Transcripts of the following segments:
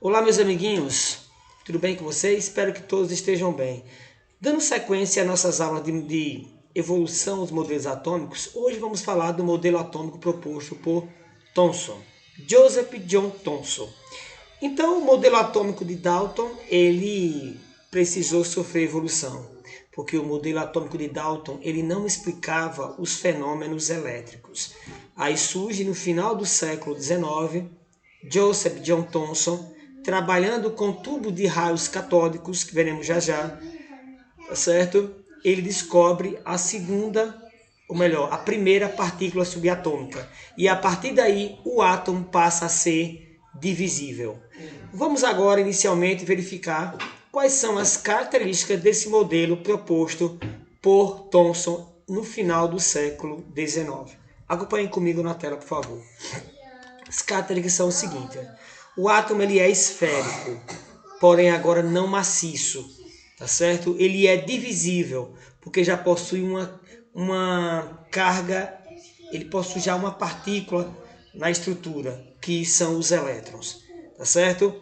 Olá, meus amiguinhos, tudo bem com vocês? Espero que todos estejam bem. Dando sequência às nossas aulas de evolução dos modelos atômicos, hoje vamos falar do modelo atômico proposto por Thomson, Joseph John Thomson. Então, o modelo atômico de Dalton, ele precisou sofrer evolução, porque o modelo atômico de Dalton, ele não explicava os fenômenos elétricos. Aí surge, no final do século XIX, Joseph John Thomson, trabalhando com tubo de raios catódicos, que veremos já já, tá certo? Ele descobre a segunda, ou melhor, a primeira partícula subatômica. E a partir daí, o átomo passa a ser divisível. Vamos agora, inicialmente, verificar quais são as características desse modelo proposto por Thomson no final do século XIX. Acompanhem comigo na tela, por favor. As características são o seguinte: o átomo ele é esférico, porém agora não maciço, tá certo? Ele é divisível, porque já possui uma carga, ele possui já uma partícula na estrutura, que são os elétrons, tá certo?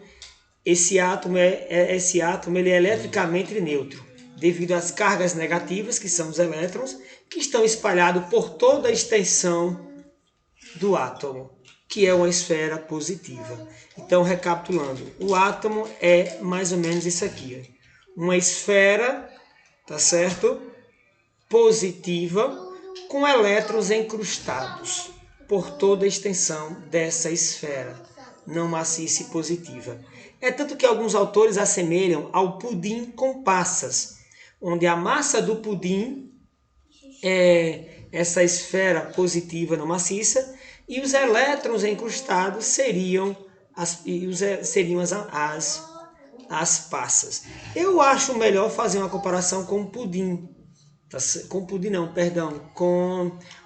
Esse átomo ele é eletricamente neutro, devido às cargas negativas, que são os elétrons, que estão espalhados por toda a extensão do átomo, que é uma esfera positiva. Então, recapitulando, o átomo é mais ou menos isso aqui, uma esfera, tá certo? Positiva, com elétrons incrustados por toda a extensão dessa esfera, não maciça e positiva. É tanto que alguns autores assemelham ao pudim com passas, onde a massa do pudim é essa esfera positiva não maciça, e os elétrons incrustados seriam as passas. Eu acho melhor fazer uma comparação com pudim, com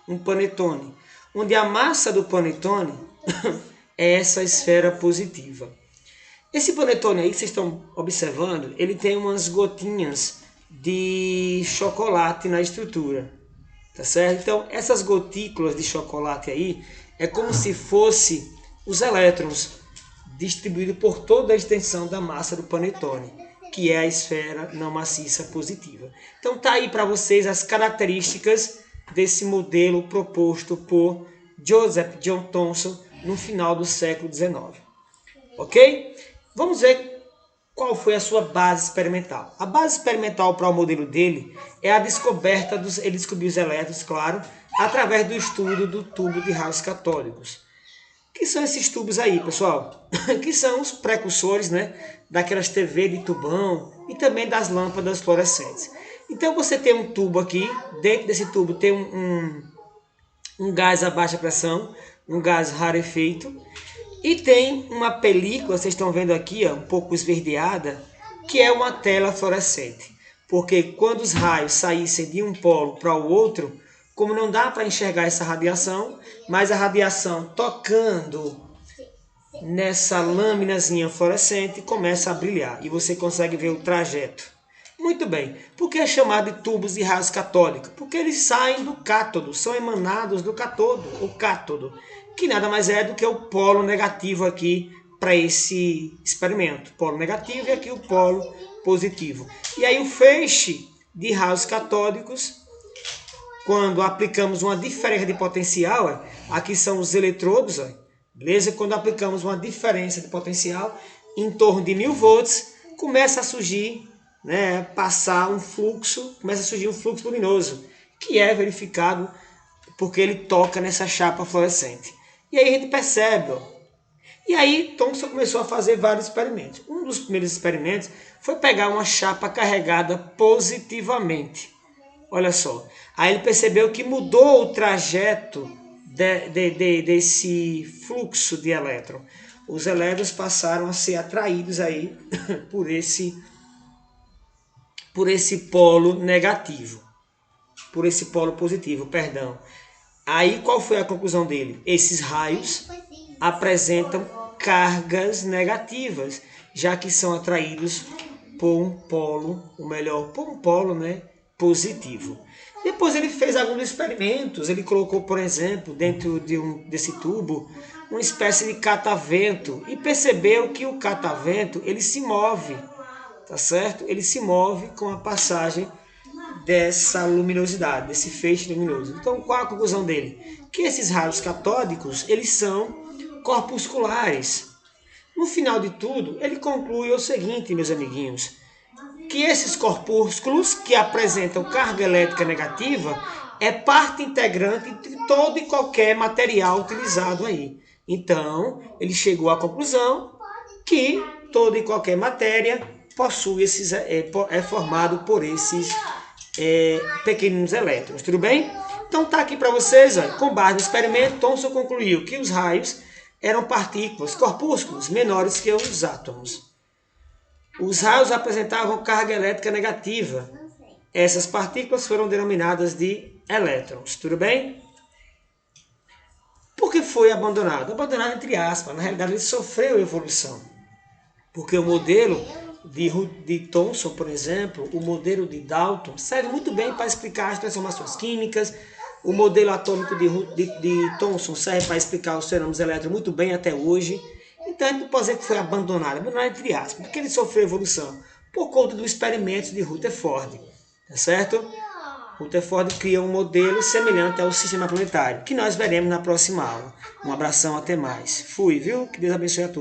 um panetone, onde a massa do panetone é essa esfera positiva. Esse panetone aí que vocês estão observando, ele tem umas gotinhas de chocolate na estrutura, tá certo? Então, essas gotículas de chocolate aí é como se fosse os elétrons distribuídos por toda a extensão da massa do panetone, que é a esfera não maciça positiva. Então, tá aí para vocês as características desse modelo proposto por Joseph John Thomson no final do século XIX. Ok? Vamos ver qual foi a sua base experimental. A base experimental para o modelo dele é a descoberta ele descobriu os elétrons, claro, através do estudo do tubo de raios catódicos. Que são esses tubos aí, pessoal? Que são os precursores, né, daquelas TV de tubão e também das lâmpadas fluorescentes. Então você tem um tubo aqui, dentro desse tubo tem um gás a baixa pressão, um gás rarefeito, e tem uma película, vocês estão vendo aqui, ó, um pouco esverdeada, que é uma tela fluorescente. Porque quando os raios saíssem de um polo para o outro, como não dá para enxergar essa radiação, mas a radiação tocando nessa lâminazinha fluorescente começa a brilhar e você consegue ver o trajeto. Muito bem. Por que é chamado de tubos de raios catódicos? Porque eles saem do cátodo, são emanados do cátodo, o cátodo, que nada mais é do que o polo negativo aqui para esse experimento. Polo negativo e aqui o polo positivo. E aí o feixe de raios catódicos, quando aplicamos uma diferença de potencial, aqui são os eletrodos, beleza? Quando aplicamos uma diferença de potencial em torno de 1000 volts, começa a surgir, né, começa a surgir um fluxo luminoso, que é verificado porque ele toca nessa chapa fluorescente. E aí a gente percebe, e aí Thomson começou a fazer vários experimentos. Um dos primeiros experimentos foi pegar uma chapa carregada positivamente. Olha só, aí ele percebeu que mudou o trajeto desse fluxo de elétron. Os elétrons passaram a ser atraídos aí por esse polo negativo, por esse polo positivo, perdão. Aí qual foi a conclusão dele? Esses raios apresentam cargas negativas, já que são atraídos por um polo, ou melhor, por um polo, né, positivo. Depois ele fez alguns experimentos, ele colocou, por exemplo, dentro desse tubo, uma espécie de catavento e percebeu que o catavento ele se move, tá certo? Ele se move com a passagem dessa luminosidade, desse feixe luminoso. Então, qual a conclusão dele? Que esses raios catódicos, eles são corpusculares. No final de tudo, ele conclui o seguinte, meus amiguinhos, que esses corpúsculos que apresentam carga elétrica negativa é parte integrante de todo e qualquer material utilizado aí. Então, ele chegou à conclusão que toda e qualquer matéria possui é formado por esses pequenos elétrons, tudo bem? Então tá aqui para vocês, ó, com base no experimento, Thomson concluiu que os raios eram partículas, corpúsculos menores que os átomos. Os raios apresentavam carga elétrica negativa. Essas partículas foram denominadas de elétrons, tudo bem? Por que foi abandonado? Abandonado entre aspas, na realidade ele sofreu evolução. Porque o modelo de Thomson, por exemplo, o modelo de Dalton, serve muito bem para explicar as transformações químicas. O modelo atômico de Thomson serve para explicar os fenômenos elétricos muito bem até hoje. Então a gente não pode dizer que foi abandonado entre aspas, porque ele sofreu evolução por conta do experimento de Rutherford, tá certo? Rutherford cria um modelo semelhante ao sistema planetário, que nós veremos na próxima aula. Um abração, até mais. Fui, viu? Que Deus abençoe a todos.